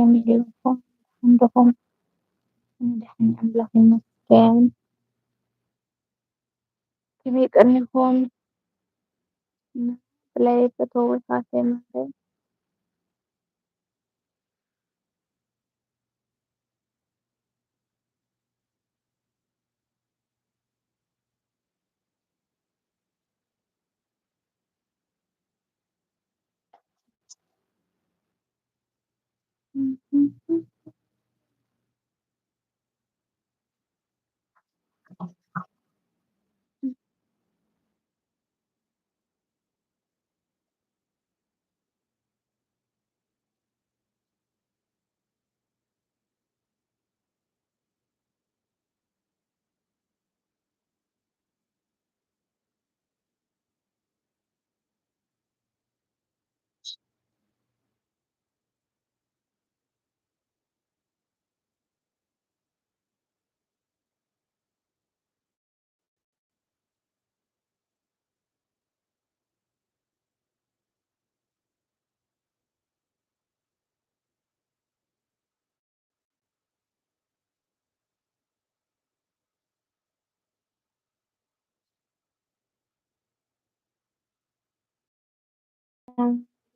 family ko, mundo kong ang laking na-scam. Kini-kanihon na apply patuloy sa semester.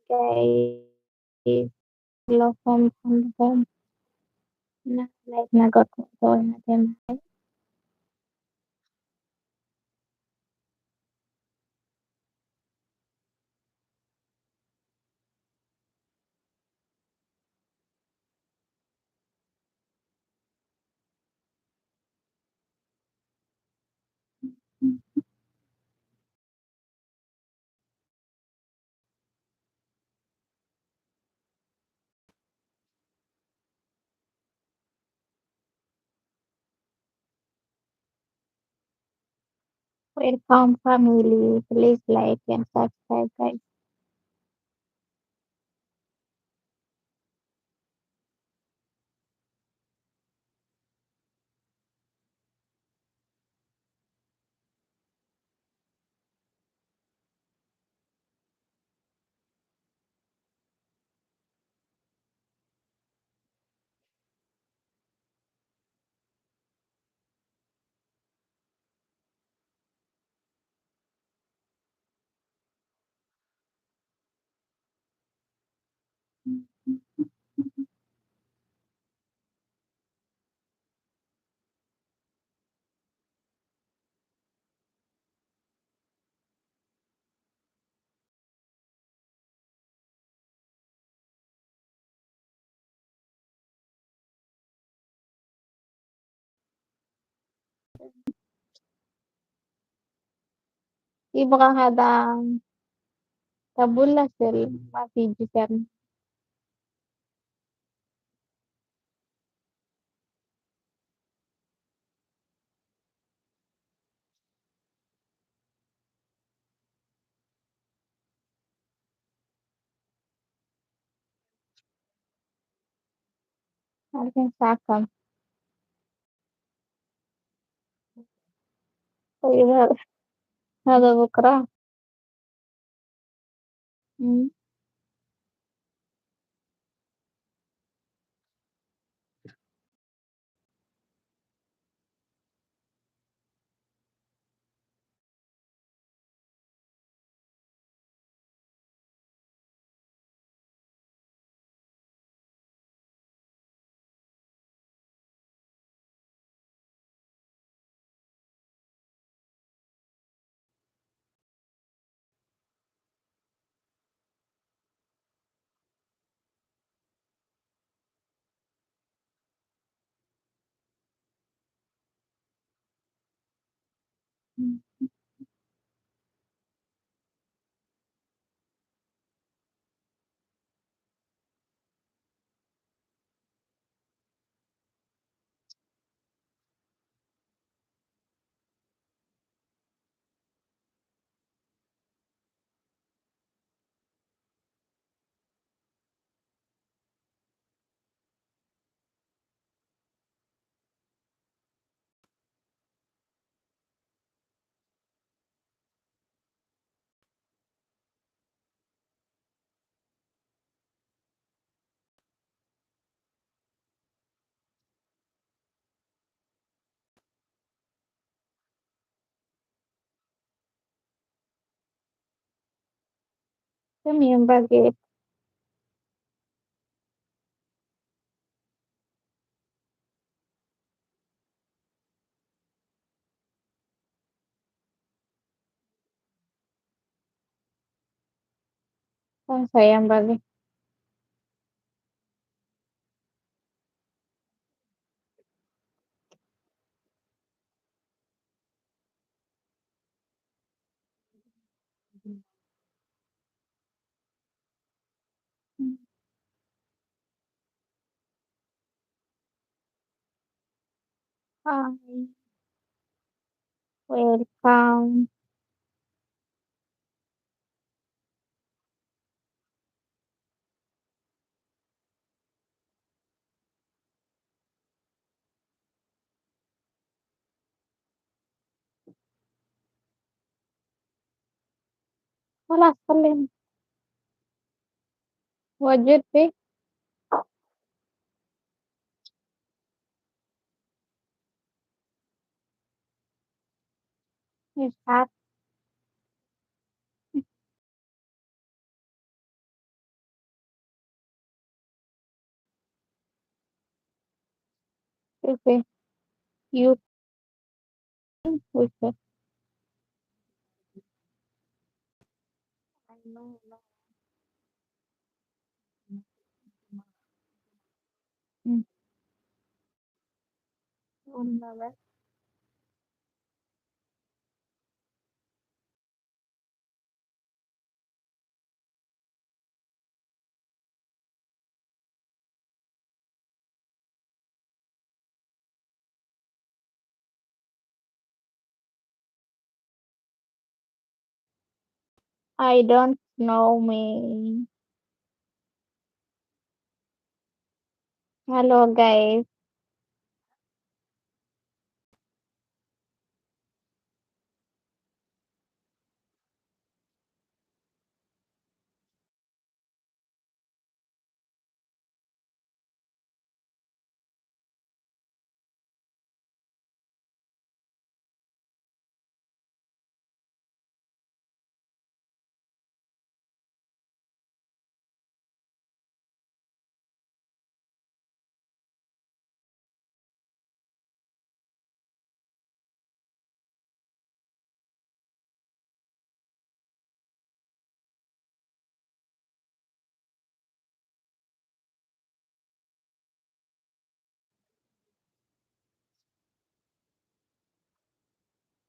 Kay Ilocos na like nagatutuwa natin. Welcome family, please like and subscribe guys. Iba ka hadang tabula sel ma-video sir. Aking sakam. Iba nadabukra. Hmm. También baguette. Saya yang baguette. Hi, welcome. خلاص سلم. وجدت بك. مش عارفة. كيف you think with it. I know. Mm. والله. I don't know me. Hello guys.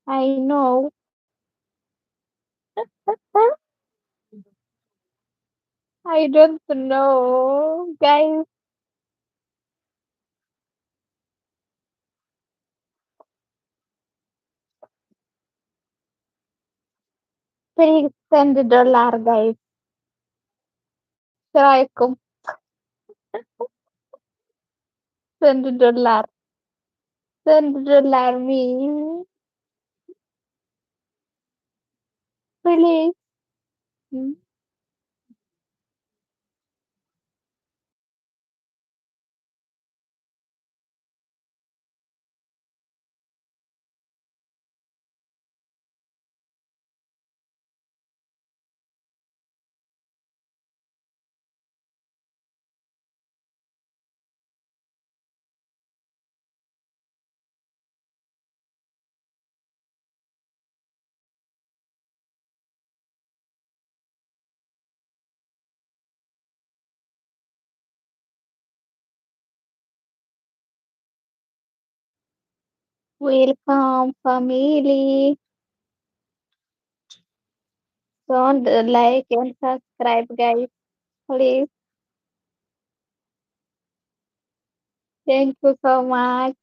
I know. I don't know. Guys, please send the dollar guys. Assalamualaikum. Send the dollar. Send the dollar me. Please. Hmm. Welcome family. Don't like and subscribe guys. Please. Thank you so much.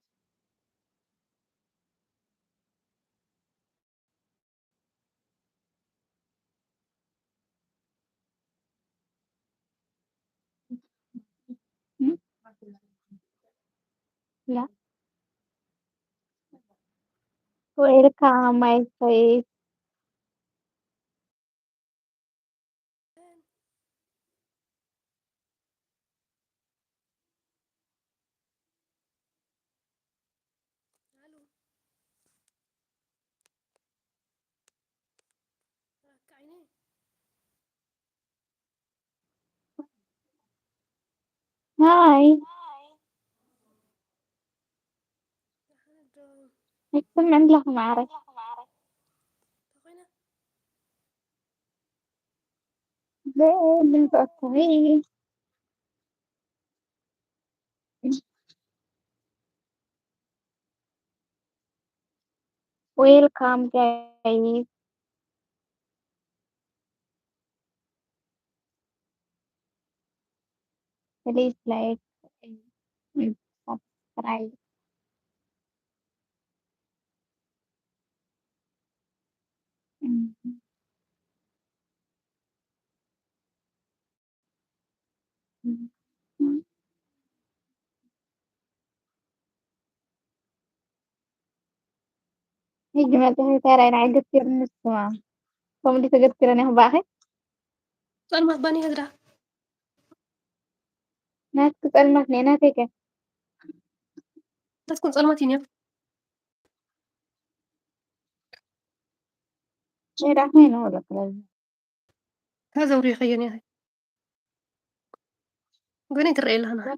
Hmm? Yeah. Welcome my face. الو ركعينيه هاي. دخان يكون عند لها معركة. تخينا ليه اللي بقطعيه؟ Welcome guys. Please like and subscribe. Mhm. Mhm. Hey, gimana tuh cara yang getir nih semua? Kamu bisa getiran yang banget? سؤال مهباني هدرا Nah, kesal mas Nena sih kan? لا تكون سؤال ماتينيا Merah mana udah kalau هذا وري خياني هاي قولي ترى لها أنا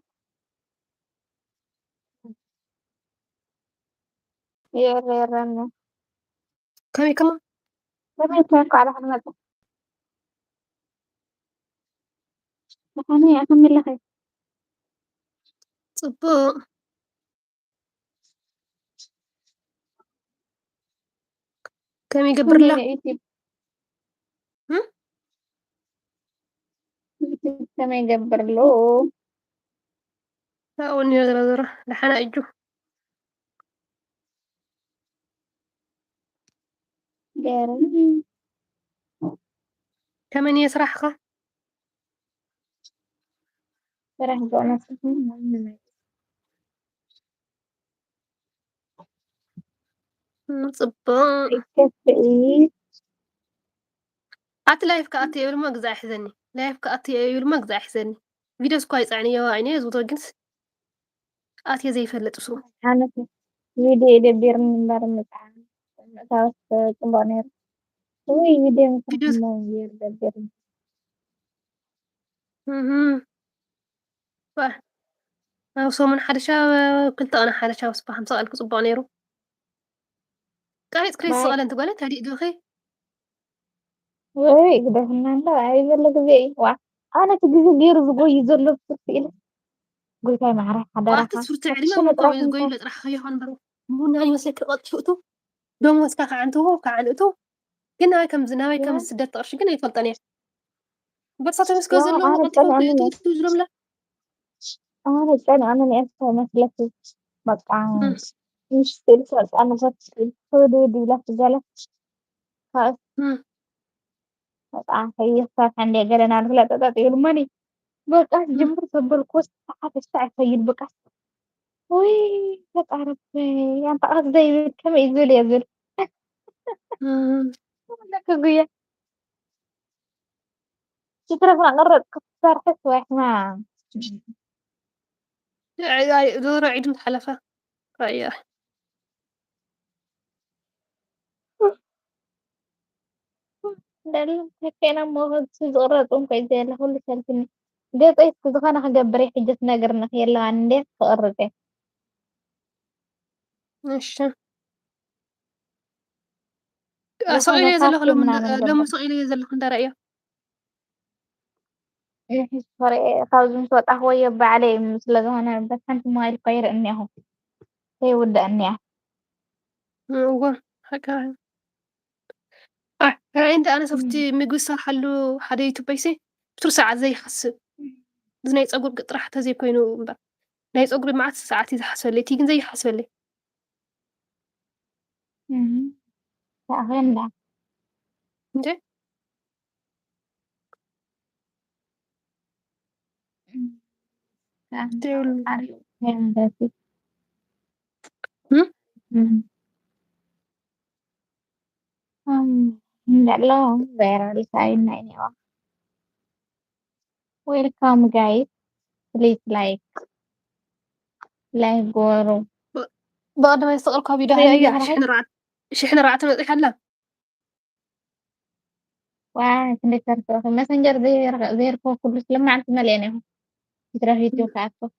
iya reranya. كمي كمان Tapi saya ke arah mana tuh? Makanya ya kami lah kayak صبو كمي قبر punya له isi هم sama yang perlu. لا أولني نظرة لحنا أجو Dari كمان يسرح خا serah zona sih. صبو Ikut أتي لايف كأتي يقول ما جزع حزني لايف كأتي يقول ما جزع حزني فيديوز كويس يعني يا عيني زوجة جنس أتي زي فلت وسو Ano sih, video biar bareng tapos kembaner. Uy, video yang فيديوز mo biar اهم صح أو سو من حدشة كنت أنا حدشة وصباح مسألك صبا نيرو قالت كريس bye. سؤال أنت قالت هدي دوخي Uy, udah nanda ay zalo gabi. Wah, ana tigigir zugo yizolo pil. Gue kayak marah ada وأعتت raka. فرت Tapi علمه sila من قوي terakhir يقول لك راح خيوان برو مو ناني مسك قط شوتو دوم مسكا كعنتو كعنتو كنا كم زناوي كم ya, سدت طرش كنا يفلطني بس أتى مسكو wah, زلو ana قط tanya يفوق anu يتو nih. تجرم له Ana nih es masalah sih. Bakang هم misteri soal anu sih. Kalau dia bilang segala hal هم ah kayak kan dia gara naruh lah tapi rumah nih. Bekas هم jemur sebel kus saat saya bekas. Wih, kat Arab yang tak زي كم يزول يزول. هم Wala ka guya. Siyempre ko ngarot kasar kasweh na. دور عيد الحلفة رأيه Dahil kaya mo siguro kung kay Jella huli sa tin. Dito ay kudo ka nakagabre hijat nagar na kailangan din sa orte. مش Baka سؤالي يزل nakakim لهم na لما nagabar. سؤالي يزل لهم رأيه Sorry, thousand صوت أهو يبقى عليه مثل هنا بس أنت ما الخير إني أهو هي ود إني أهو. هو حكا عند أنا صفتي ميجوي صار حلو حدا يوتيوبيسي بتر ساعة زي حسب زناي تصقر قطرة حتى زي كوينو مبا ناي تصقر معات ساعات إذا حسب لي تيجي زي حسب لي Sa'kin lang. انت Saan تقول hari yang dati. هم Enggak long, where design na ini. Oh. Welcome guys. Please like guru. بعد ما يستقر كوبي ده Keren هي banget. شحن رعت ما حلا Wah, sendiri tuh. Messenger زي kok kulis lemah malian ya. ترافيتو كعفو.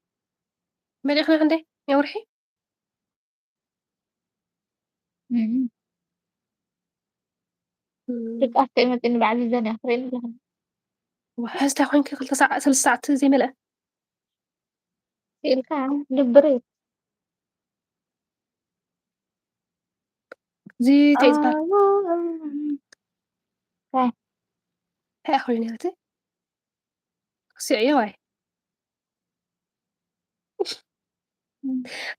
مليخنا عندي يا ورحي. لك أحكي إنه بعد زني آخرين لهم. وحاسة خوين كي قلت ساعة 3 ساعات زي ملأ. في الكام دبريت. زي تعزبال. كاي. هاي أخوي نيرتي. سيعي واي.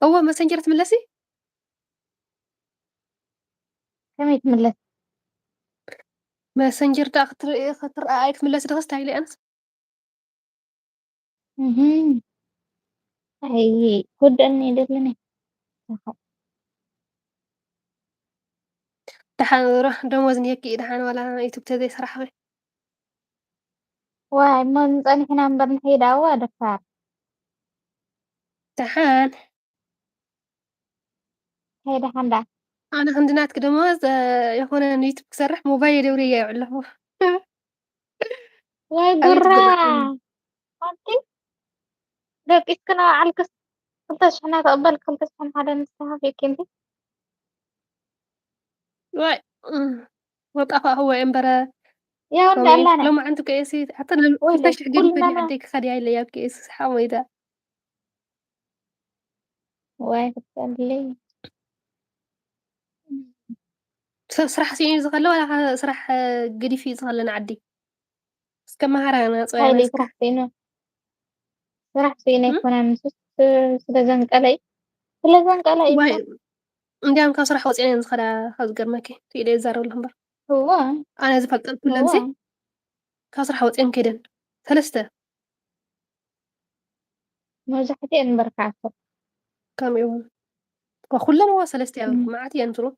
هو ماسنجر تملسي؟ كم يتملس؟ ماسنجر دا خطر آيك تملسي دغس تايلي أنس. هاي كود أني دلني. دحان روح دموزني يكي دحان ولا يوتيوب تدي صراحة. واي من أنا هنا برنحي دعوة دكتور. دحان هاي دحان ده. أنا عندناك دموز يكون يوتيوب كسرح موبايل وريا يعلهو. واي أبيت قرا. قرأ. أنتي ده كيس كنا على القصة. كنت أشحنها تقبل كنت أشحن هذا نستها فيك أنتي. واي. وطفا هو إمبرا. يا ولد كم إيه الله أنا. لو ما عندك كيسي حتى لو ويلك تفتش حقين كلنا فدي أنا. عندك خدي هاي اللي كيس حامي ده. واي كنت لي. صراحة سيني زغلة ولا صراحة قدي في زغلة نعدي. بس كم هرانا هاي صغيرة لي نسكح. فرح فينه. فرح فينه يكون عم سوس. سلزنك علي. سلزنك علي إمبا. واي. عندي كان صراحة وصيني زغلة خاص قرمكي تيلي زارو الهمبر. هو. أنا زفلت كل نسي. هو. كان صراحة وصيني كيدن. 3. مرجحتين بركة. كم يوم. وكلنا هو 3 أيام ما عاد ينزلوا.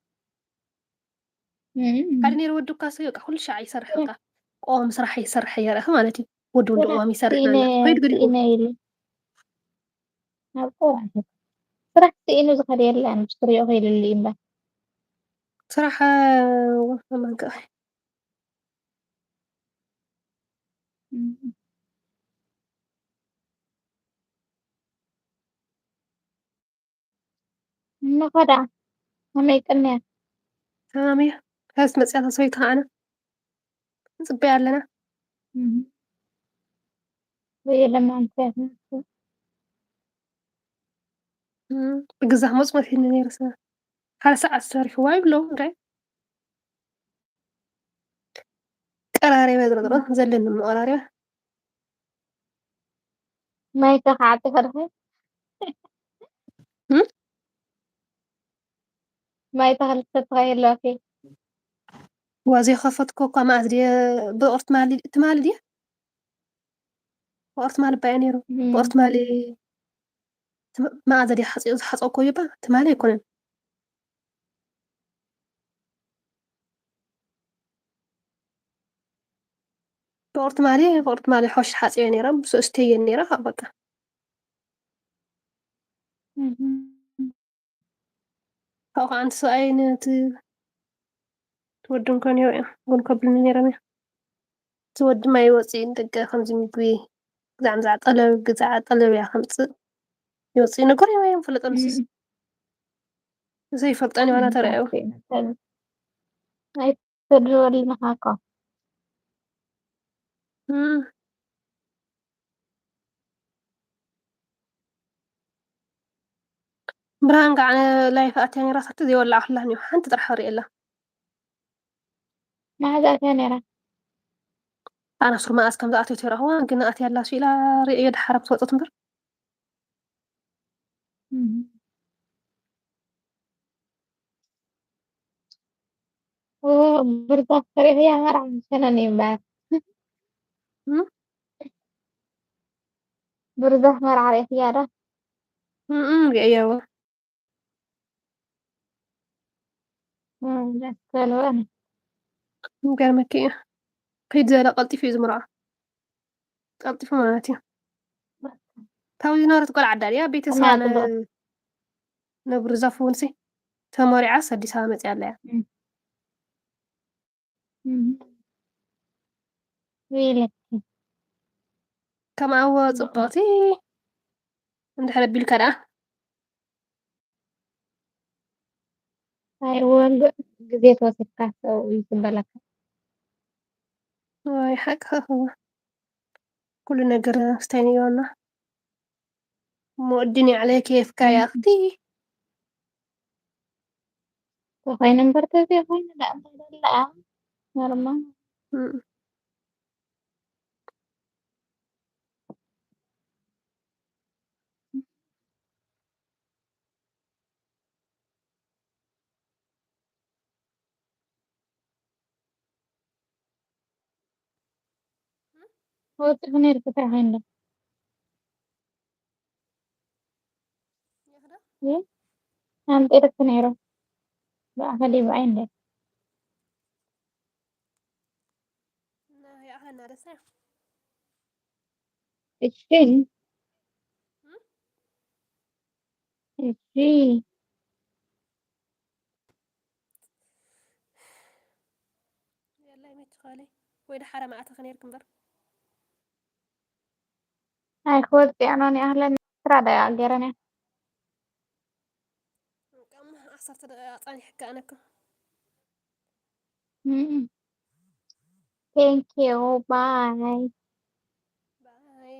بعدين يرودوا كاسيو كل شيء يسرحك. قوم صراحة يسرح يا رح مالتي. ودون فرح دوام يسرحنا لا فينه. هيد قريبو. فينه يلي. فرح. فرح فينه زغر يلا أنا بشتري غير اللي إمبا. صراحة ما كان. ما خدع. ما يكلنا. تمام. هاس مسألة صويتها أنا. نصبي علينا. وهي لما عم فاهم. بقزح مصمت هنا نيرسنا. على ساعة الساري هواي بلو رأي. قراري ما درا زلنا من قراري. ما يتقع تفرح. هم. ما يتغل تتغير له فيه. وزي خفت كوكا ما أدري. بقرت مالي تمالي دي. بقرت مالي بيانيرو. بقرت مالي. ما أدري حصو كويبا تمالي يكونن. بقرت مالي حوش حاسي نيرة بس استي نيرة بقى. فوق عن سؤالين تودون كان يوم قول قبل نيرة تود ما يوصين دقة 500 جوي. زعم طلب يا 5. يوصين نقول يا يوم فلت أنسس. زي فلتاني وأنا ترى. هاي تدري المحاكاة. امم. برهان قاعد لايف أتاني راسك زي ولا أحلى هني حنت ترحري إلا. ما هذا ثاني راه. أنا صر ما أسكن ذاتي ترى هو قلنا أتي الله شيء لا ريد حرب صوت تنبر. برضه هي مرة من سنة نيمبار. برضه مرة على خيارة. أيوة. بس قالوا أنا. قال مكي. قيد زي قلتي في زمرة. قلتي في مالتي. تاوي نورة تقول عدال يا بيت ما سوانا. تبغى. نبر زفونسي. تماري عسى دي سامت يلا. ويلك. كما ጽبቕቲ እንድሕር ኣቢልካ ደኣ ኣይወል ግዜ ተወሲድካ ሰው እዩ ዝበለካ ወይ ሓቂ ኸኸ ኩሉ ነገር ኣስተንግዮና مودني عليك كيفك يا أختي ተኾይኑ እምበር ተዘይኾይኑ ዳኣ እንታይ ደላ ኖርማል م- ወፂኹ ነይሩ እንታይ ኮይንዶ ኣንጢርክ ነይሩ ብኣኸዲ ብዓይንደ يا أهلا رسا እሺ እሺ يلا يمت خالي وين حرام أعتقد يركن بر ኣይክወፅእ ኣኖኒ ኣህለን ስራ ዳ ገረነ كم أحسرت أعطاني حكا أنك ቴንክ ዩ ባይ باي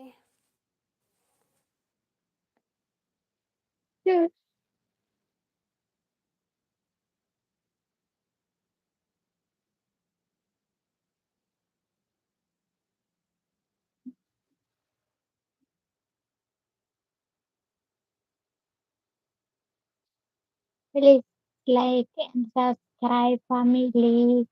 Please like and subscribe family.